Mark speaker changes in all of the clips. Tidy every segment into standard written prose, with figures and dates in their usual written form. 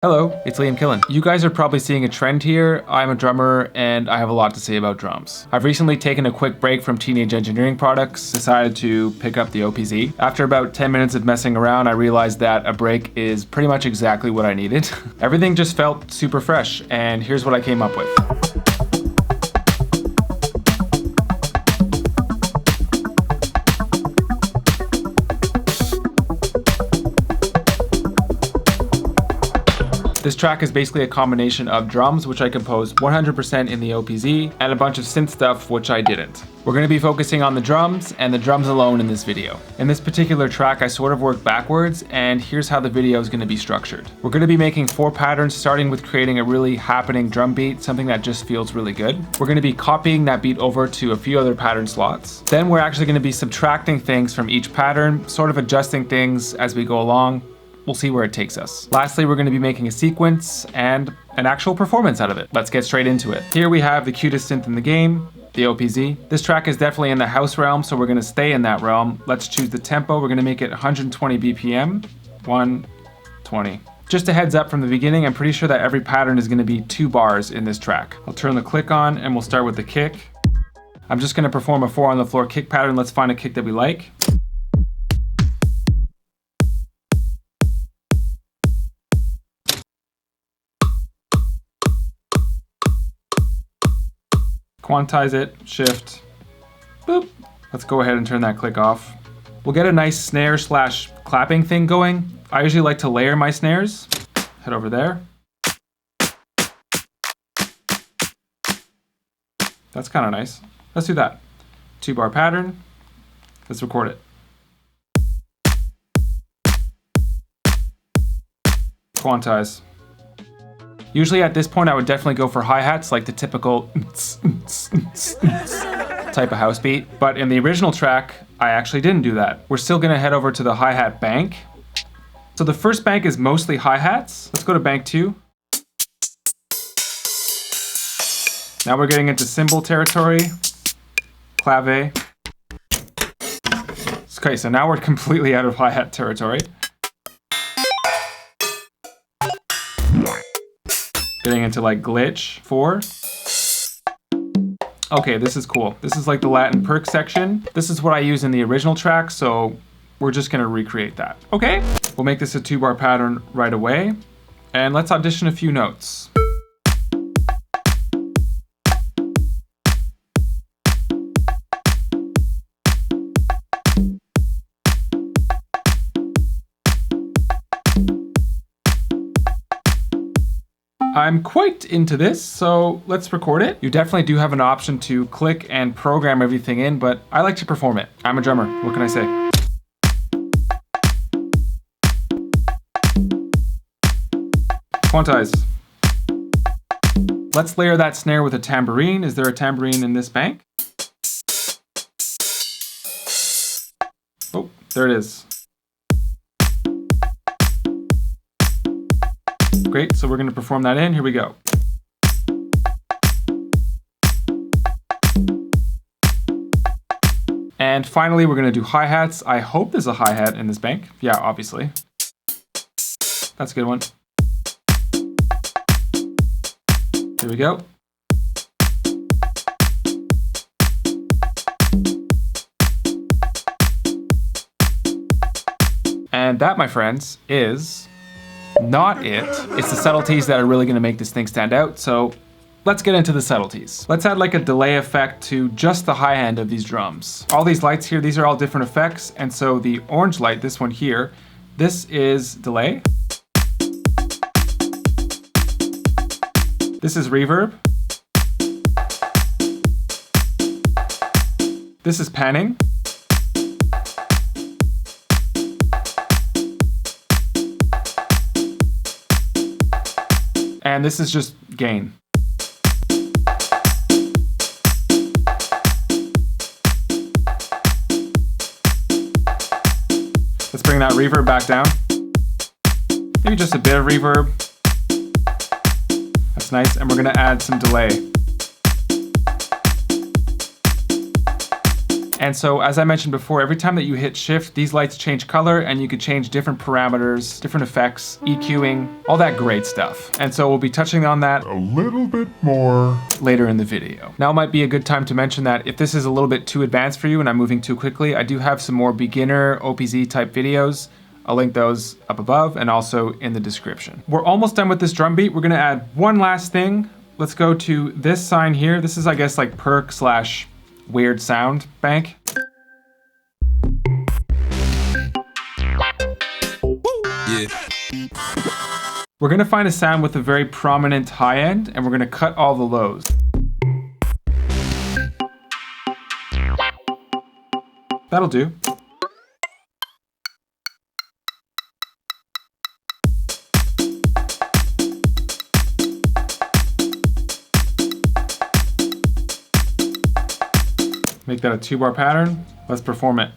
Speaker 1: Hello, it's Liam Killen. You guys are probably seeing a trend here. I'm a drummer and I have a lot to say about drums. I've recently taken a quick break from teenage engineering products, decided to pick up the OPZ. After about 10 minutes of messing around, I realized that a break is pretty much exactly what I needed. Everything just felt super fresh, and here's what I came up with. This track is basically a combination of drums, which I composed 100% in the OPZ, and a bunch of synth stuff, which I didn't. We're going to be focusing on the drums, and the drums alone in this video. In this particular track, I sort of worked backwards, and here's how the video is going to be structured. We're going to be making 4 patterns, starting with creating a really happening drum beat, something that just feels really good. We're going to be copying that beat over to a few other pattern slots. Then we're actually going to be subtracting things from each pattern, sort of adjusting things as we go along. We'll see where it takes us. Lastly, we're going to be making a sequence and an actual performance out of it. Let's get straight into it. Here we have the cutest synth in the game, the OPZ. This track is definitely in the house realm, so we're going to stay in that realm. Let's choose the tempo. We're going to make it 120 BPM, 120. Just a heads up from the beginning, I'm pretty sure that every pattern is going to be 2 bars in this track. I'll turn the click on and we'll start with the kick. I'm just going to perform a 4 on the floor kick pattern. Let's find a kick that we like. Quantize it, shift, boop. Let's go ahead and turn that click off. We'll get a nice snare slash clapping thing going. I usually like to layer my snares. Head over there. That's kind of nice. Let's do that. 2-bar pattern. Let's record it. Quantize. Usually at this point I would definitely go for hi-hats, like the typical type of house beat. But in the original track, I actually didn't do that. We're still gonna head over to the hi-hat bank. So the first bank is mostly hi-hats. Let's go to bank 2. Now we're getting into cymbal territory, clave. Okay, so now we're completely out of hi-hat territory. Getting into like glitch 4. Okay, this is cool. This is like the Latin Percs section. This is what I use in the original track, so we're just gonna recreate that. Okay, we'll make this a 2-bar pattern right away. And let's audition a few notes. I'm quite into this, so let's record it. You definitely do have an option to click and program everything in, but I like to perform it. I'm a drummer, what can I say? Quantize. Let's layer that snare with a tambourine. Is there a tambourine in this bank? Oh, there it is. Great, so we're going to perform that in. Here we go. And finally, we're going to do hi-hats. I hope there's a hi-hat in this bank. Yeah, obviously. That's a good one. Here we go. And that, my friends, is not it. It's the subtleties that are really going to make this thing stand out. So let's get into the subtleties. Let's add like a delay effect to just the high end of these drums. All these lights here, these are all different effects. And so the orange light, this one here, this is delay. This is reverb. This is panning. And this is just gain. Let's bring that reverb back down. Maybe just a bit of reverb. That's nice, and we're gonna add some delay. And so as I mentioned before, every time that you hit shift, these lights change color and you could change different parameters, different effects, EQing, all that great stuff. And so we'll be touching on that
Speaker 2: a little bit more
Speaker 1: later in the video. Now might be a good time to mention that if this is a little bit too advanced for you and I'm moving too quickly, I do have some more beginner OPZ type videos. I'll link those up above and also in the description. We're almost done with this drum beat. We're gonna add one last thing. Let's go to this sign here. This is, I guess, like Perc / weird sound bank.
Speaker 3: Yeah.
Speaker 1: We're gonna find a sound with a very prominent high end and we're gonna cut all the lows. That'll do. Make that a 2-bar pattern. Let's perform it.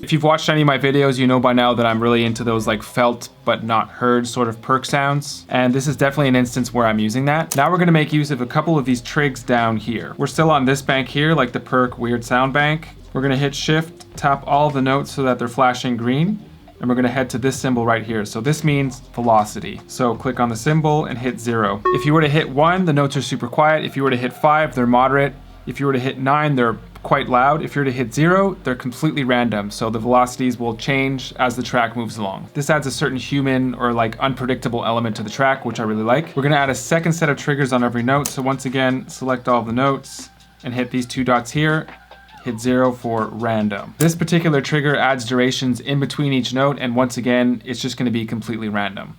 Speaker 1: If you've watched any of my videos, you know by now that I'm really into those like felt but not heard sort of perc sounds. And this is definitely an instance where I'm using that. Now we're gonna make use of a couple of these trigs down here. We're still on this bank here, like the perc weird sound bank. We're gonna hit shift, tap all the notes so that they're flashing green. And we're gonna head to this symbol right here. So this means velocity. So click on the symbol and hit 0. If you were to hit 1, the notes are super quiet. If you were to hit 5, they're moderate. If you were to hit 9, they're quite loud. If you're to hit 0, they're completely random, so the velocities will change as the track moves along. This adds a certain human or like unpredictable element to the track, which I really like. We're gonna add a second set of triggers on every note, so once again, select all the notes and hit these 2 dots here, hit 0 for random. This particular trigger adds durations in between each note, and once again, it's just gonna be completely random.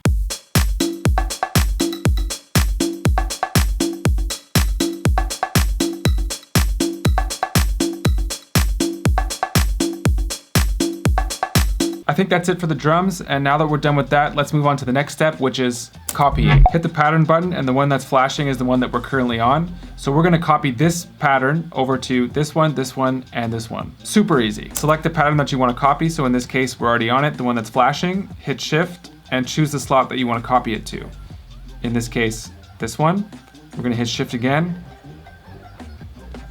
Speaker 1: I think that's it for the drums, and now that we're done with that, let's move on to the next step, which is copying. Hit the pattern button, and the one that's flashing is the one that we're currently on. So we're gonna copy this pattern over to this one, and this one. Super easy. Select the pattern that you wanna copy, so in this case, we're already on it, the one that's flashing. Hit shift, and choose the slot that you wanna copy it to. In this case, this one. We're gonna hit shift again.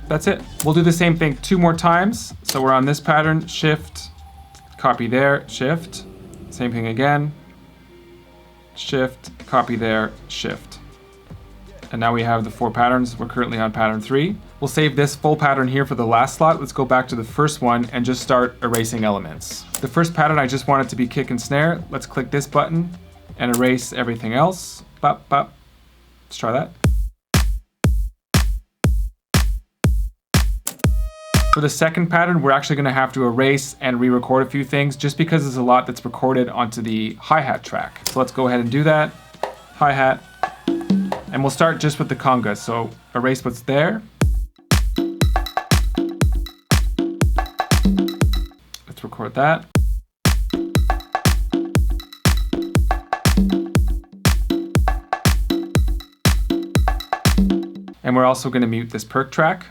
Speaker 1: That's it. We'll do the same thing 2 more times. So we're on this pattern, shift, copy there, shift, same thing again, shift, copy there, shift. And now we have the 4 patterns. We're currently on pattern 3. We'll save this full pattern here for the last slot. Let's go back to the first one and just start erasing elements. The first pattern, I just want it to be kick and snare. Let's click this button and erase everything else. Bop, bop. Let's try that. For the second pattern, we're actually gonna have to erase and re-record a few things just because there's a lot that's recorded onto the hi-hat track. So let's go ahead and do that. Hi-hat. And we'll start just with the conga. So erase what's there. Let's record that. And we're also gonna mute this perc track.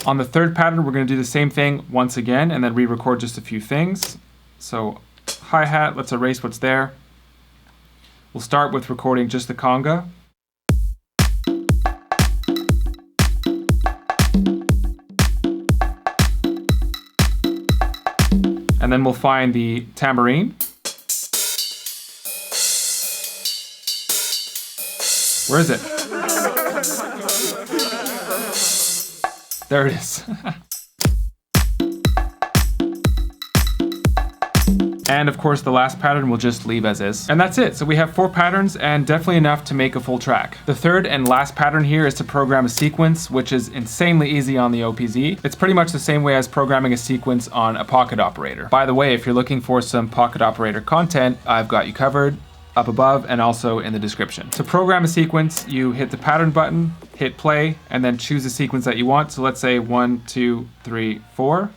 Speaker 1: On the third pattern, we're gonna do the same thing once again and then re-record just a few things. So hi-hat, let's erase what's there. We'll start with recording just the conga. And then we'll find the tambourine. Where is it? There it is. And of course, the last pattern we'll just leave as is. And that's it. So we have 4 patterns and definitely enough to make a full track. The third and last pattern here is to program a sequence, which is insanely easy on the OPZ. It's pretty much the same way as programming a sequence on a pocket operator. By the way, if you're looking for some pocket operator content, I've got you covered up above and also in the description. To program a sequence, you hit the pattern button, hit play, and then choose the sequence that you want. So let's say 1, 2, 3, 4.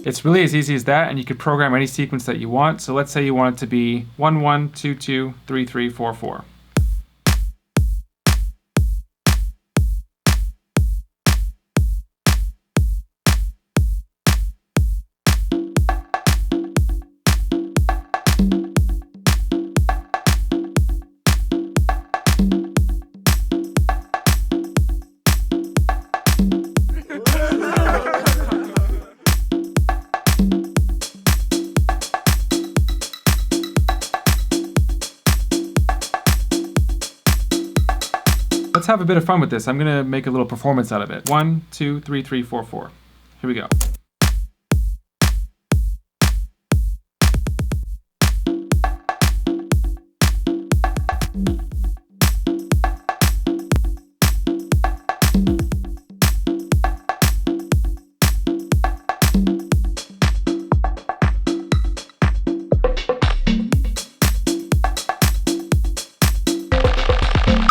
Speaker 1: It's really as easy as that, and you could program any sequence that you want. So let's say you want it to be 1 1 2 2 3 3 4 4. Let's have a bit of fun with this. I'm gonna make a little performance out of it. 1 2 3 3 4 4. Here we go.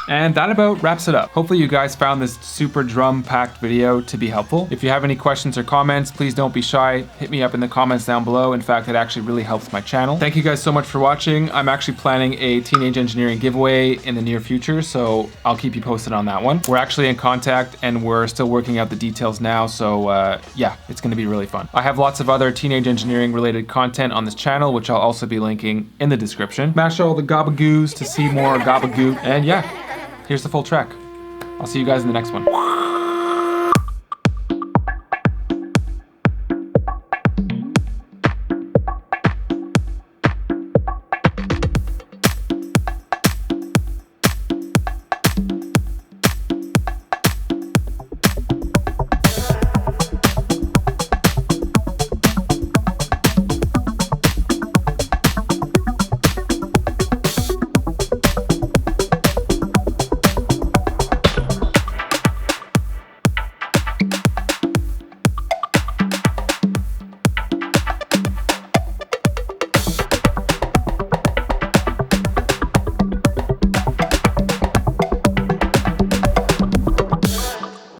Speaker 1: And that about wraps it up. Hopefully you guys found this super drum-packed video to be helpful. If you have any questions or comments, please don't be shy. Hit me up in the comments down below. In fact, it actually really helps my channel. Thank you guys so much for watching. I'm actually planning a Teenage Engineering giveaway in the near future, so I'll keep you posted on that one. We're actually in contact and we're still working out the details now, so yeah, it's gonna be really fun. I have lots of other Teenage Engineering related content on this channel, which I'll also be linking in the description. Smash all the gabagoos to see more gabagoot, and yeah. Here's the full track. I'll see you guys in the next one.